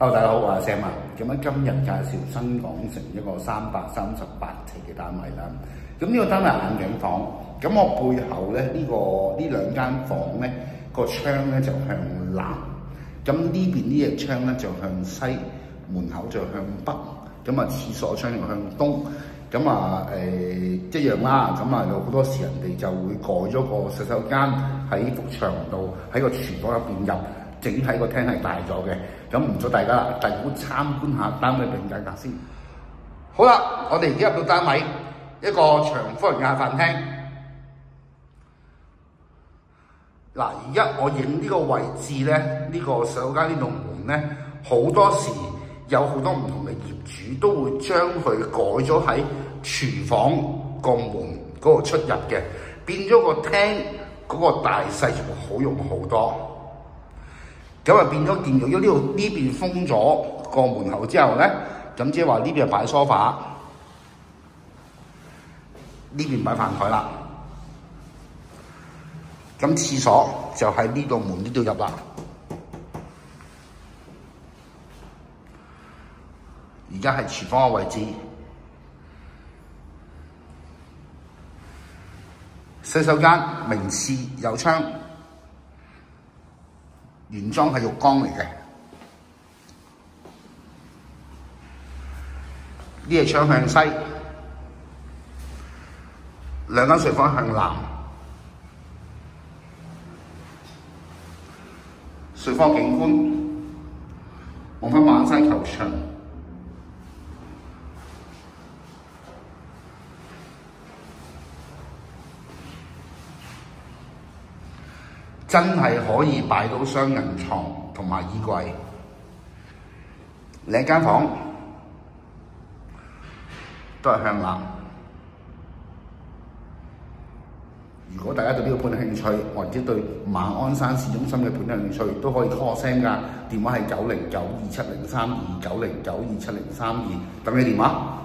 Hello， 大家好，我係 Sam 啊。咁樣今日介紹新港城一個338呎嘅單位啦。咁呢個單位係眼鏡房，咁我背後咧呢兩間房咧個窗咧就向南，咁呢邊呢隻窗咧就向西，門口就向北，咁啊廁所窗就向東。咁啊一樣啦，咁啊有好多時人哋就會改咗個洗手間喺幅牆度，喺個廚房入邊入。整體個廳係大咗嘅，咁唔阻大家大股參觀下單位並價格先。好啦，我哋而家入到單位，一個長方形嘅飯廳。嗱，而家我影呢個位置咧，呢個洗手間呢度門咧，好多時有好多唔同嘅業主都會將佢改咗喺廚房個門嗰度出入嘅，變咗個廳嗰個大細就好用好多。咁啊變咗見到呢度呢邊封咗個門口之後咧，咁即係話呢邊擺梳化，呢邊擺飯台啦。咁廁所就喺呢度門呢度入啦。而家係廚房嘅位置，洗手間明廁有窗。原裝係浴缸嚟嘅，呢隻窗向西，兩間睡房向南，睡房景觀望返馬鞍山球場，真係可以擺到雙人床同埋衣櫃。另一間房都係向南。如果大家對呢個盤有興趣，或者對馬鞍山市中心嘅盤有興趣，都可以 call 我聲㗎。電話係90927032，90927032，等你電話。